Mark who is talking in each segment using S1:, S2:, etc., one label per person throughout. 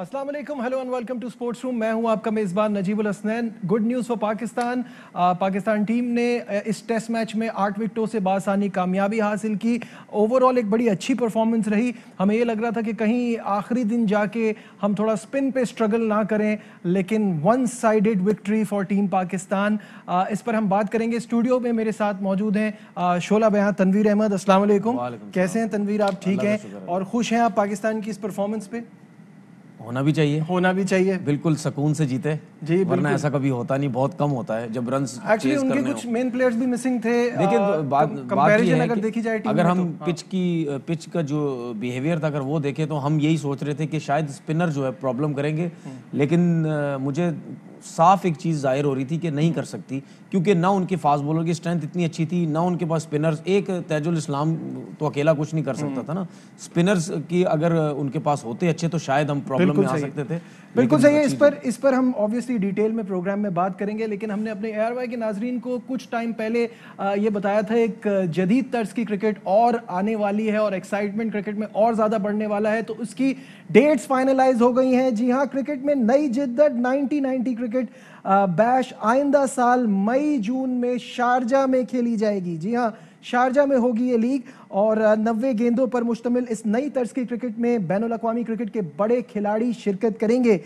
S1: अस्सलाम वालेकुम, hello and welcome to sports room. मैं हूं आपका मेज़बान Najibul Hasnain. Good news for Pakistan. Pakistan team ने इस टेस्ट मैच में 8 विकेटों से बासानी कामयाबी हासिल की। ओवरऑल एक बड़ी अच्छी परफॉर्मेंस रही। हमें ये लग रहा था कि कहीं आखिरी दिन जाके हम थोड़ा स्पिन पे स्ट्रगल ना करें, लेकिन one sided victory for team Pakistan. इस पर हम बात करेंगे। स्टूडियो में मेरे साथ मौजूद हैं शोला बयां तनवीर अहमद। अस्सलाम वालेकुम। कैसे हैं तनवीर, आप ठीक हैं और खुश हैं आप पाकिस्तान की इस परफॉर्मेंस पे?
S2: होना भी चाहिए, बिल्कुल सुकून से जीते जी, वरना ऐसा कभी होता नहीं, बहुत कम होता है जब रन
S1: एक्चुअली उनके कुछ मेन प्लेयर्स भी मिसिंग थे।
S2: लेकिन बात ये है
S1: अगर देखी जाए
S2: अगर हम पिच का जो बिहेवियर था अगर वो देखें तो हम यही सोच रहे थे कि शायद स्पिनर जो है प्रॉब्लम करेंगे, लेकिन मुझे साफ एक चीज़ जाहिर हो रही थी कि नहीं कर सकती, क्योंकि ना उनके फास्ट बॉलर की स्ट्रेंथ इतनी अच्छी थी, ना उनके पास स्पिनर्स। एक तैजुल इस्लाम तो अकेला कुछ नहीं कर सकता था ना, स्पिनर्स की अगर उनके पास होते अच्छे तो शायद हम प्रॉब्लम में आ सकते थे।
S1: बिल्कुल सही है। इस पर हम ऑब्वियसली डिटेल में प्रोग्राम में बात करेंगे, लेकिन हमने अपने ARY के नाजरीन को कुछ टाइम पहले ये बताया था एक जदीद तर्ज की क्रिकेट और आने वाली है और एक्साइटमेंट क्रिकेट में और ज़्यादा बढ़ने वाला है, तो उसकी डेट्स फाइनलाइज हो गई हैं। जी हाँ, क्रिकेट में नई जिद्दत 1990 क्रिकेट बैश आइंदा साल मई जून में शारजा में खेली जाएगी। जी हाँ, शारजा में होगी ये लीग और 90 गेंदों पर मुश्तमिल इस नई तर्ज की क्रिकेट में बैनुल अक़वामी क्रिकेट के बड़े खिलाड़ी शिरकत करेंगे।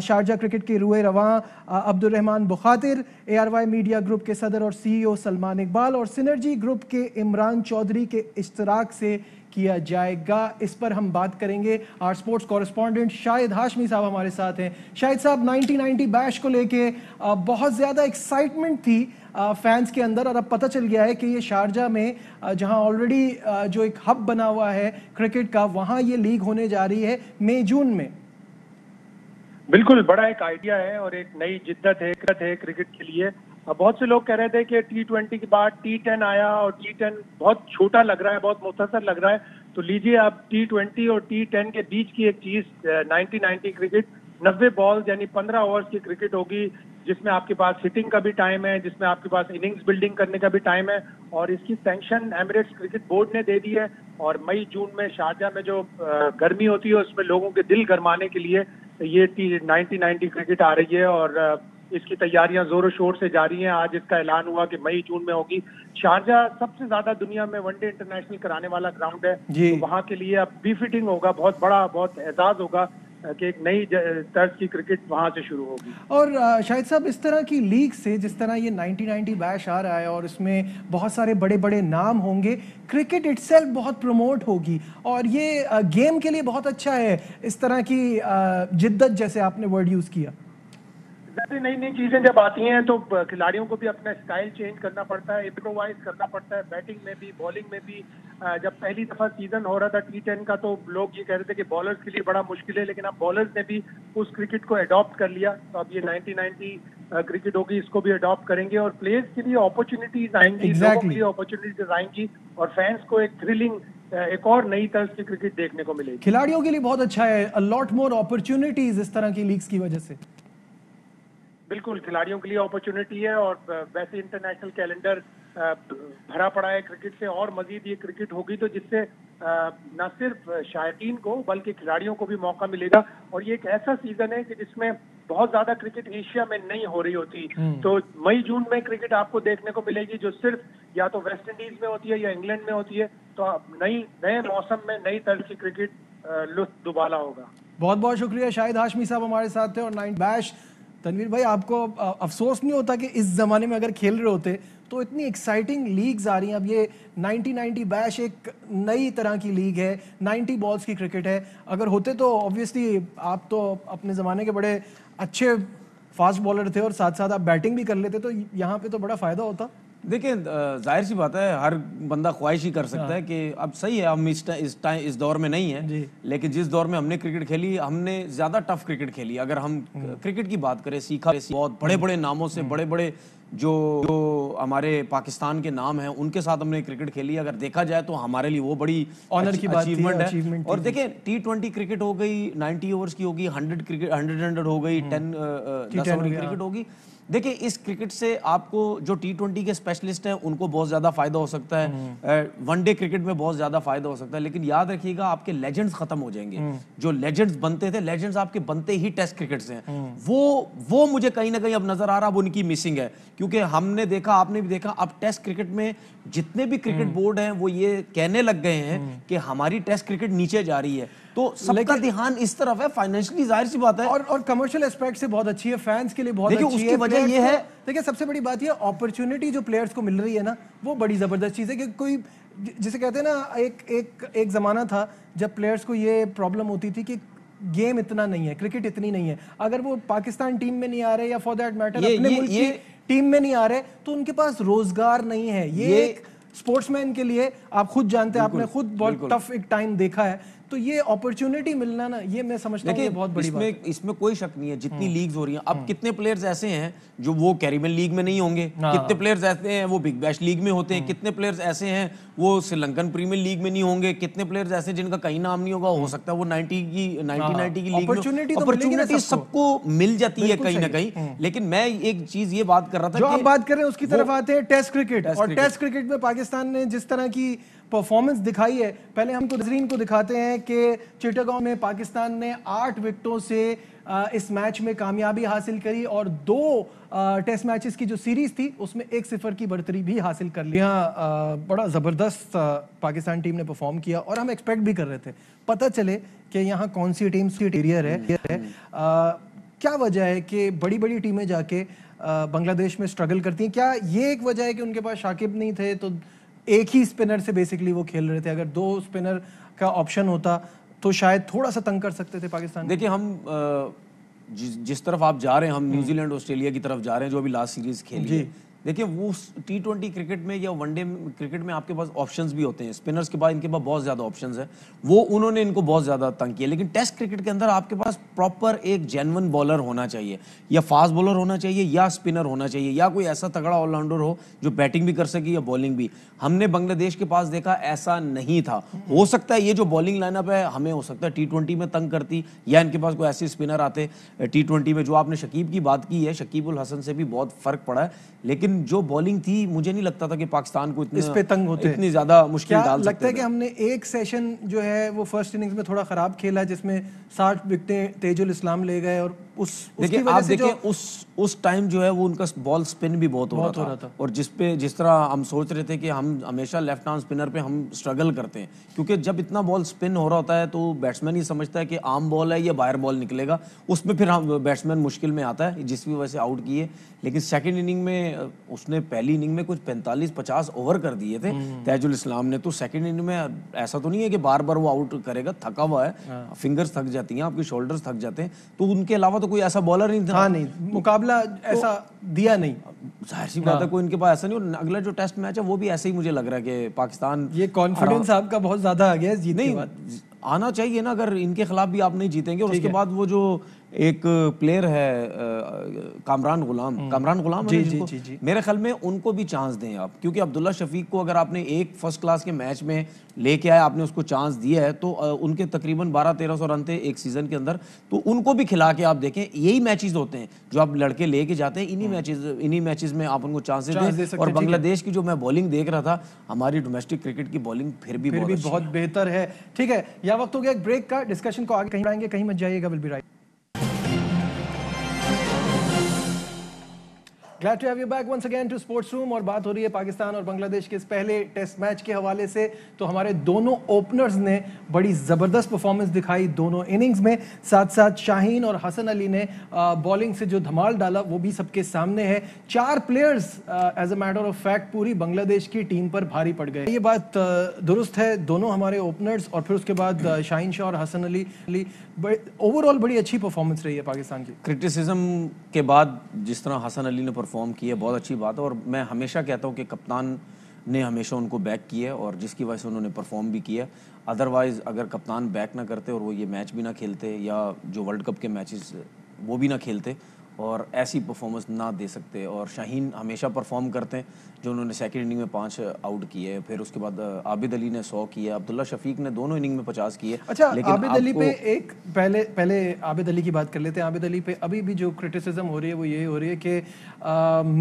S1: शारजा क्रिकेट के रूए रवां Abdul Rahman Bukhatir, ARY media group के सदर और CEO सलमान इकबाल और सिनर्जी ग्रुप के इमरान चौधरी के इश्तराक से किया जाएगा। इस पर हम बात करेंगे। Our sports correspondent Shahid Hashmi साहब हमारे साथ हैं। शाहिद साहब, 1990 बैश को लेके बहुत ज़्यादा एक्साइटमेंट थी फैंस के अंदर, और अब पता चल गया है कि ये शारजा में जहां ऑलरेडी जो एक हब बना हुआ है क्रिकेट का, वहां ये लीग होने जा रही है मई जून में।
S3: बिल्कुल बड़ा एक आइडिया है और एक नई जिद्दत है क्रिकेट के लिए। बहुत से लोग कह रहे थे कि T20 के बाद T10 आया और T10 बहुत छोटा लग रहा है, बहुत मुख्तसर लग रहा है, तो लीजिए अब T20 और T10 के बीच की एक चीज 1990 क्रिकेट 90 बॉल्स यानी 15 ओवर्स की क्रिकेट होगी, जिसमें आपके पास हिटिंग का भी टाइम है, जिसमें आपके पास इनिंग्स बिल्डिंग करने का भी टाइम है, और इसकी सैंक्शन एमिरेट्स क्रिकेट बोर्ड ने दे दी है। और मई जून में शारजा में जो गर्मी होती है उसमें लोगों के दिल गरमाने के लिए ये 1990 क्रिकेट आ रही है और इसकी तैयारियां जोरों शोर से जारी हैं। आज इसका ऐलान हुआ कि मई जून में होगी। शारजा सबसे ज्यादा दुनिया में वनडे इंटरनेशनल कराने वाला ग्राउंड है, तो वहां के लिए अब बीफिटिंग होगा, बहुत बड़ा, बहुत एजाज होगा कि एक नई तर्ज की क्रिकेट वहां से शुरू होगी।
S1: और शाहिद साहब, इस तरह की लीग से, जिस तरह ये 1990 बैश आ रहा है और इसमें बहुत सारे बड़े बड़े नाम होंगे, क्रिकेट इटसेल्फ बहुत प्रमोट होगी और ये गेम के लिए बहुत अच्छा है। इस तरह की जिद्दत, जैसे आपने वर्ड यूज किया,
S3: नई नई चीजें जब आती हैं तो खिलाड़ियों को भी अपना स्टाइल चेंज करना पड़ता है, इम्प्रोवाइज करना पड़ता है, बैटिंग में भी, बॉलिंग में भी। जब पहली दफा सीजन हो रहा था T10 का तो लोग ये कह रहे थे कि बॉलर्स के लिए बड़ा मुश्किल है, लेकिन अब बॉलर्स ने भी उस क्रिकेट को अडॉप्ट कर लिया। तो अब ये 1990 क्रिकेट होगी, इसको भी अडॉप्ट करेंगे और प्लेयर्स के लिए अपॉर्चुनिटीज आएंगी, लोगों के लिए अपॉर्चुनिटीज आएंगी और फैंस को एक थ्रिलिंग, एक और नई तरह की क्रिकेट देखने को मिलेगी।
S1: खिलाड़ियों के लिए बहुत अच्छा है, अ लॉट मोर अपॉर्चुनिटीज इस तरह की लीग्स की वजह से।
S3: बिल्कुल, खिलाड़ियों के लिए अपॉर्चुनिटी है और वैसे इंटरनेशनल कैलेंडर भरा पड़ा है क्रिकेट से, और मजीद ये क्रिकेट होगी तो जिससे न सिर्फ शायकीन को बल्कि खिलाड़ियों को भी मौका मिलेगा। और ये एक ऐसा सीजन है कि जिसमें बहुत ज्यादा क्रिकेट एशिया में नहीं हो रही होती, तो मई जून में क्रिकेट आपको देखने को मिलेगी जो सिर्फ या तो वेस्ट इंडीज में होती है या इंग्लैंड में होती है। तो नए मौसम में नई तरह की क्रिकेट लुत्फ दुबाला होगा।
S1: बहुत बहुत शुक्रिया, शाहिद हाशमी साहब हमारे साथ थे। और 9 बैश, तनवीर भाई, आपको अफसोस नहीं होता कि इस ज़माने में अगर खेल रहे होते तो इतनी एक्साइटिंग लीग्स आ रही हैं? अब ये 1990 बैश एक नई तरह की लीग है, 90 बॉल्स की क्रिकेट है। अगर होते तो ऑब्वियसली आप तो अपने ज़माने के बड़े अच्छे फास्ट बॉलर थे और साथ साथ आप बैटिंग भी कर लेते, तो यहाँ पे तो बड़ा फ़ायदा होता।
S2: देखिए, जाहिर सी बात है, हर बंदा ख्वाहिश ही कर सकता है कि अब सही है, हम इस दौर में नहीं है, लेकिन जिस दौर में हमने क्रिकेट खेली, हमने ज़्यादा टफ क्रिकेट खेली। अगर हम क्रिकेट की बात करें, सीखा बहुत बड़े बड़े नामों से, बड़े बड़े जो हमारे पाकिस्तान के नाम हैं उनके साथ हमने क्रिकेट खेली। अगर देखा जाए तो हमारे लिए वो बड़ी
S1: ऑनर की बात थी,
S2: अचीवमेंट है।
S1: achievement
S2: और देखें T20 क्रिकेट हो गई, 90 ओवर्स की होगी, 100 हो गई, 10 ओवर की क्रिकेट होगी। देखिए इस क्रिकेट से आपको जो T20 के स्पेशलिस्ट हैं उनको बहुत ज्यादा फायदा हो सकता है, वनडे क्रिकेट में बहुत ज्यादा फायदा हो सकता है, लेकिन याद रखिएगा आपके लेजेंड्स खत्म हो जाएंगे। जो लेजेंड्स बनते थे, लेजेंड्स आपके बनते ही टेस्ट क्रिकेट से हैं। वो मुझे कहीं ना कहीं अब नजर आ रहा, अब उनकी मिसिंग है, क्योंकि हमने देखा, आपने भी देखा, अब टेस्ट क्रिकेट में जितने भी क्रिकेट बोर्ड हैं वो ये कहने लग गए हैं कि हमारी टेस्ट क्रिकेट नीचे जा रही है, तो सबका ध्यान इस तरफ है। फाइनेंशियली जाहिर सी बात है,
S1: और कमर्शियल एस्पेक्ट से बहुत अच्छी है, फैंस के लिए बहुत
S2: देखिए
S1: अच्छी
S2: उसकी
S1: है।
S2: वजह ये है,
S1: देखिए सबसे बड़ी बात ये अपॉर्चुनिटी जो प्लेयर्स को मिल रही है ना, वो बड़ी जबरदस्त चीज है कि कोई जिसे कहते हैं ना, एक जमाना था जब प्लेयर्स को ये प्रॉब्लम होती थी कि गेम इतना नहीं है, क्रिकेट इतनी नहीं है, अगर वो पाकिस्तान टीम में नहीं आ रहे या फॉर दैट मैटर अपने मुल्क की टीम में नहीं आ रहे तो उनके पास रोजगार नहीं है। ये एक स्पोर्ट्समैन के लिए आप खुद जानते हैं, आपने खुद बहुत टफ एक टाइम देखा है, तो ये अपॉर्चुनिटी मिलना ना, ये मैं समझता हूँ बहुत बड़ी बात है।
S2: इसमें कोई शक नहीं है, जितनी लीग्स हो रही हैं, अब कितने प्लेयर्स ऐसे हैं जो वो कैरिबियन लीग में नहीं होंगे, कितने प्लेयर्स ऐसे हैं वो बिग बैश लीग में होते हैं, कितने प्लेयर्स ऐसे हैं वो श्रीलंकन प्रीमियर लीग में नहीं होंगे, कितने प्लेयर्स ऐसे जिनका कहीं नाम नहीं होगा, हो सकता है वो 90 की लीग में। अपॉर्चुनिटी सबको मिल जाती है कहीं ना कहीं, लेकिन मैं एक चीज ये बात कर रहा था,
S1: जो आप बात कर रहे हैं उसकी तरफ आते हैं, टेस्ट क्रिकेट। और टेस्ट क्रिकेट में पाकिस्तान ने जिस तरह की परफॉर्मेंस दिखाई है, पहले हमको नजरीन को दिखाते हैं कि चिटागोंग में पाकिस्तान ने 8 विकेटों से इस मैच में कामयाबी हासिल करी और 2 टेस्ट मैचेस की जो सीरीज थी उसमें 1-0 की बढ़तरी भी हासिल कर ली। बड़ा जबरदस्त पाकिस्तान टीम ने परफॉर्म किया और हम एक्सपेक्ट भी कर रहे थे, पता चले कि यहाँ कौन सी टीम सुपीरियर है। क्या वजह है कि बड़ी बड़ी टीमें जाके बांग्लादेश में स्ट्रगल करती हैं? क्या ये एक वजह है कि उनके पास शाकिब नहीं थे तो एक ही स्पिनर से बेसिकली वो खेल रहे थे? अगर 2 स्पिनर का ऑप्शन होता तो शायद थोड़ा सा तंग कर सकते थे पाकिस्तान।
S2: देखिए हम जिस तरफ आप जा रहे हैं, हम न्यूजीलैंड ऑस्ट्रेलिया की तरफ जा रहे हैं जो अभी लास्ट सीरीज खेली है। देखिए वो T20 क्रिकेट में या वनडे क्रिकेट में आपके पास ऑप्शंस भी होते हैं, स्पिनर्स के बाद इनके पास बहुत ज्यादा ऑप्शंस है, वो उन्होंने इनको बहुत ज्यादा तंग किया। लेकिन टेस्ट क्रिकेट के अंदर आपके पास प्रॉपर एक जेन्युइन बॉलर होना चाहिए, या फास्ट बॉलर होना चाहिए, या स्पिनर होना चाहिए, या कोई ऐसा तगड़ा ऑलराउंडर हो जो बैटिंग भी कर सके या बॉलिंग भी। हमने बांग्लादेश के पास देखा ऐसा नहीं था। हो सकता है ये जो बॉलिंग लाइनअप है हमें हो सकता है T20 में तंग करती, या इनके पास कोई ऐसे स्पिनर आते T20 में। जो आपने शकीब की बात की है, शकीब उल हसन से भी बहुत फर्क पड़ा है, लेकिन जो बॉलिंग थी मुझे नहीं लगता था कि पाकिस्तान को
S1: इस पे तंग होते,
S2: इतनी ज्यादा मुश्किल डाल सकते थे।
S1: लगता है कि हमने एक सेशन जो है वो फर्स्ट इनिंग्स में थोड़ा खराब खेला जिसमें 60 विकेटें तेजुल इस्लाम ले गए, और
S2: देखिए आप देखिए उस टाइम जो है वो उनका बॉल स्पिन भी बहुत हो रहा था। और जिस तरह हम सोच रहे थे कि हम हमेशा लेफ्ट आर्म स्पिनर पे हम स्ट्रगल करते हैं, क्योंकि जब इतना बॉल स्पिन हो रहा होता है तो बैट्समैन ही समझता है कि आर्म बॉल है या बाहर बॉल निकलेगा, उसमें फिर हम बैट्समैन मुश्किल में आता है, जिसकी वजह से आउट किए। लेकिन सेकंड इनिंग में उसने पहली इनिंग में कुछ 45-50 ओवर कर दिए थे तेजुल इस्लाम ने, तो सेकंड इनिंग में ऐसा तो नहीं है कि बार बार वो आउट करेगा, थका हुआ है, फिंगर्स थक जाती हैं, आपके शोल्डर्स थक जाते हैं, तो उनके अलावा तो कोई ऐसा बॉलर नहीं था।
S1: हाँ नहीं, मुकाबला ऐसा दिया नहीं,
S2: जाहिर सी बात है कोई इनके पास ऐसा नहीं। और अगला जो टेस्ट मैच है वो भी ऐसे ही मुझे लग रहा है कि पाकिस्तान,
S1: ये कॉन्फिडेंस आपका बहुत ज्यादा आ गया है जीतने के बाद।
S2: आना चाहिए ना, अगर इनके खिलाफ भी आप नहीं जीतेंगे। और उसके बाद वो जो एक प्लेयर है कामरान गुलाम जी, मेरे ख्याल में उनको भी चांस दें आप, क्योंकि अब्दुल्ला शफीक को अगर आपने एक फर्स्ट क्लास के मैच में लेके आए, आपने उसको चांस दिया है, तो उनके तकरीबन 1200-1300 रन थे एक सीजन के अंदर, तो उनको भी खिला के आप देखें। यही मैचेस होते हैं जो आप लड़के लेके जाते हैं, इन्हीं मैचेस में आप उनको चांसेस दें। और बांग्लादेश की जो मैं बॉलिंग देख रहा था, हमारी डोमेस्टिक क्रिकेट की बॉलिंग फिर भी बहुत
S1: बेहतर है। ठीक है, यह वक्त हो गया एक ब्रेक का, डिस्कशन को आगे कहीं बढ़ाएंगे, कहीं मत जाइएगा, will be right. Glad to have you back once again to Sports Room। और बात हो रही है पाकिस्तान और बांग्लादेश के इस पहले टेस्ट मैच के हवाले से। तो हमारे दोनों ओपनर्स ने बड़ी ज़बरदस्त परफॉर्मेंस दिखाई दोनों इनिंग्स में, साथ साथ शाहीन और हसन अली ने बॉलिंग से जो धमाल डाला वो भी सबके सामने है। 4 players as a matter of fact पूरी बांग्लादेश की टीम पर भारी पड़ गए, ये बात दुरुस्त है। दोनों हमारे ओपनर्स और फिर उसके बाद शाहीन शाह और हसन अली, ओवरऑल बड़ी अच्छी परफॉर्मेंस रही है पाकिस्तान की।
S2: क्रिटिसिज्म के बाद जिस तरह हसन अली ने परफॉर्म किया, बहुत अच्छी बात है। और मैं हमेशा कहता हूँ कि कप्तान ने हमेशा उनको बैक किया और जिसकी वजह से उन्होंने परफॉर्म भी किया। अदरवाइज़ अगर कप्तान बैक ना करते और वो ये मैच भी ना खेलते, या जो वर्ल्ड कप के मैचेस वो भी ना खेलते, और ऐसी परफॉर्मेंस ना दे सकते। और शाहीन हमेशा परफॉर्म करते हैं, जो उन्होंने सेकंड इनिंग में 5 आउट किए, फिर उसके बाद आबिद अली ने 100 किया, अब्दुल्ला शफीक ने दोनों इनिंग में 50 किए।
S1: अच्छा, आबिद अली पे एक पहले आबिद अली की बात कर लेते हैं। आबिद अली पे अभी भी जो क्रिटिसिज्म हो रही है वो ये हो रही है कि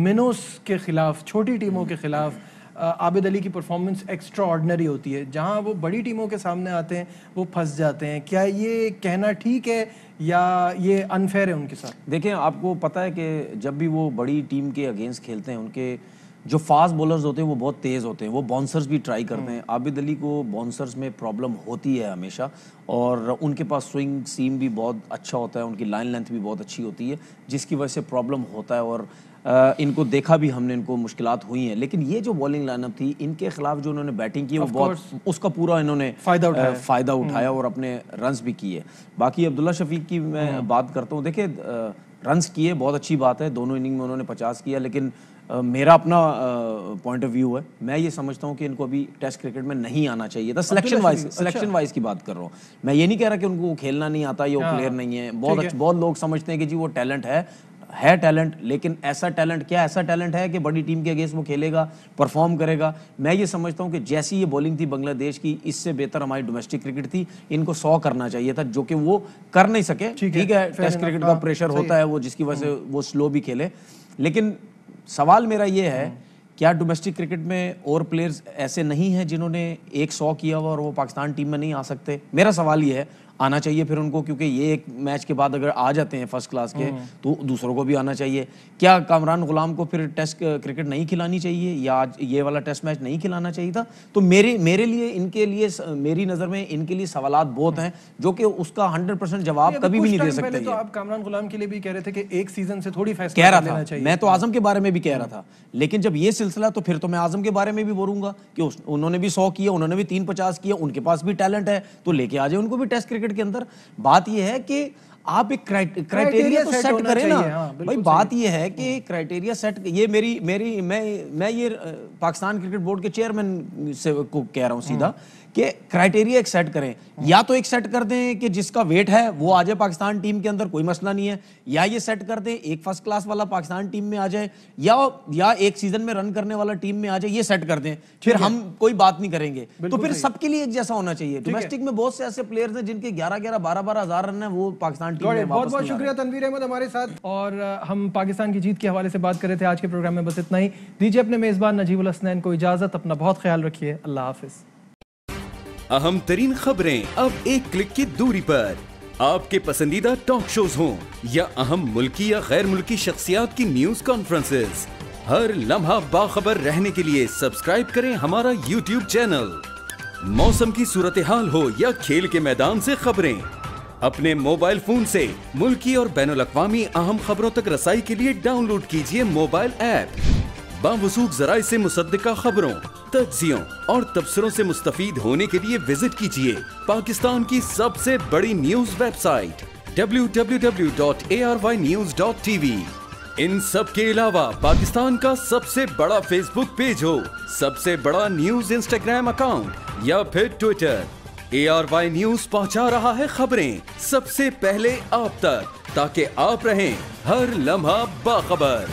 S1: मिनोस के खिलाफ, छोटी टीमों के खिलाफ आबिद अली की परफॉर्मेंस एक्स्ट्रा ऑर्डिनरी होती है, जहां वो बड़ी टीमों के सामने आते हैं वो फंस जाते हैं। क्या ये कहना ठीक है या ये अनफेयर है उनके साथ?
S2: देखें, आपको पता है कि जब भी वो बड़ी टीम के अगेंस्ट खेलते हैं, उनके जो फास्ट बॉलर्स होते हैं वो बहुत तेज़ होते हैं, वो बाउंसर्स भी ट्राई करते हैं। आबिद अली को बाउंसर्स में प्रॉब्लम होती है हमेशा, और उनके पास स्विंग सीम भी बहुत अच्छा होता है, उनकी लाइन लेंथ भी बहुत अच्छी होती है, जिसकी वजह से प्रॉब्लम होता है। और इनको देखा भी हमने, इनको मुश्किलात हुई हैं। लेकिन ये जो बॉलिंग लाइनअप थी, इनके खिलाफ जो उन्होंने बैटिंग की वो बहुत, उसका पूरा इन्होंने फ़ायदा उठाया और अपने रन्स भी किए। बाकी अब्दुल्ला शफीक की मैं बात करता हूँ, देखिए रन्स किए, बहुत अच्छी बात है, दोनों इनिंग में उन्होंने 50 किया, लेकिन मेरा अपना पॉइंट ऑफ व्यू है, मैं ये समझता हूँ कि इनको अभी टेस्ट क्रिकेट में नहीं आना चाहिए था। सिलेक्शन वाइज की बात कर रहा हूँ मैं, ये नहीं कह रहा कि उनको खेलना नहीं आता या वो प्लेयर नहीं है। बहुत लोग समझते हैं कि जी वो टैलेंट है टैलेंट, लेकिन ऐसा टैलेंट क्या, ऐसा टैलेंट है कि बड़ी टीम के अगेंस्ट वो खेलेगा, परफॉर्म करेगा। मैं ये समझता हूँ कि जैसी ये बॉलिंग थी बांग्लादेश की, इससे बेहतर हमारी डोमेस्टिक क्रिकेट थी। इनको 100 करना चाहिए था, जो कि वो कर नहीं सके। ठीक है, टेस्ट क्रिकेट का प्रेशर होता है वो, जिसकी वजह से वो स्लो भी खेले। लेकिन सवाल मेरा ये है, क्या डोमेस्टिक क्रिकेट में और प्लेयर्स ऐसे नहीं हैं जिन्होंने 100 किया हुआ और वो पाकिस्तान टीम में नहीं आ सकते? मेरा सवाल ये है, आना चाहिए फिर उनको, क्योंकि ये एक मैच के बाद अगर आ जाते हैं फर्स्ट क्लास के, तो दूसरों को भी आना चाहिए। क्या कामरान गुलाम को फिर टेस्ट क्रिकेट नहीं खिलानी चाहिए, या आज ये वाला टेस्ट मैच नहीं खिलाना चाहिए था? तो मेरे लिए, इनके लिए, मेरी नज़र में इनके लिए सवालात बहुत हैं, जो कि उसका 100% जवाब कभी भी नहीं दे सकते।
S1: तो आप कामरान गुलाम के लिए भी कह रहे थे कि एक सीजन से थोड़ी फैसला कर लेना चाहिए।
S2: मैं तो आजम के बारे में भी कह रहा था, लेकिन जब ये सिलसिला, तो फिर तो मैं आजम के बारे में भी बोलूंगा कि उन्होंने भी 100 किया, उन्होंने भी 350 किया, उनके पास भी टैलेंट है, तो लेके आ जाए उनको भी टेस्ट क्रिकेट के अंदर। बात यह है कि आप एक क्राइटेरिया तो सेट करें ना भाई। बात यह है कि क्राइटेरिया सेट, ये मैं ये पाकिस्तान क्रिकेट बोर्ड के चेयरमैन से को कह रहा हूं सीधा, कि क्राइटेरिया एक सेट करें। या तो एक सेट कर दें कि जिसका वेट है वो आ जाए पाकिस्तान टीम के अंदर, कोई मसला नहीं है, या ये सेट कर दें एक फर्स्ट क्लास वाला पाकिस्तान टीम में आ जाए, या एक सीजन में रन करने वाला टीम में आ जाए, ये सेट कर दें, फिर हम कोई बात नहीं करेंगे। तो फिर सबके लिए एक जैसा होना चाहिए। डोमेस्टिक में बहुत से ऐसे प्लेयर्स हैं जिनके 11-11, 12-12 हजार रन है, वो पाकिस्तान टीम में।
S1: बहुत बहुत शुक्रिया तनवीर अहमद हमारे साथ, और हम पाकिस्तान की जीत के हवाले से बात कर रहे थे। आज के प्रोग्राम में बस इतना ही। दीजिए अपने मेजबान नजीबुल हसनैन को इजाजत। अपना बहुत ख्याल रखिए। अल्लाह हाफिज।
S4: अहम तरीन खबरें अब एक क्लिक की दूरी पर। आपके पसंदीदा टॉक शोज हों या अहम मुल्की या गैर मुल्की शख्सियात की न्यूज कॉन्फ्रेंसेस, हर लम्हा बाखबर रहने के लिए सब्सक्राइब करें हमारा YouTube चैनल। मौसम की सूरत हाल हो या खेल के मैदान से खबरें, अपने मोबाइल फोन से मुल्की और बैनुल-अक़वामी अहम खबरों तक रसाई के लिए डाउनलोड कीजिए मोबाइल ऐप। बावसूख ज़राए से मुसद्दिका खबरों, तज्ज़ियों और तबसरों से मुस्तफ़ीद होने के लिए विजिट कीजिए पाकिस्तान की सबसे बड़ी न्यूज वेबसाइट www.arYnews.tv। इन सब के अलावा पाकिस्तान का सबसे बड़ा फेसबुक पेज हो, सबसे बड़ा न्यूज इंस्टाग्राम अकाउंट या फिर ट्विटर, ARY न्यूज पहुंचा रहा है खबरें सबसे पहले आप तक, ताकि आप रहें हर लम्हा बाखबर।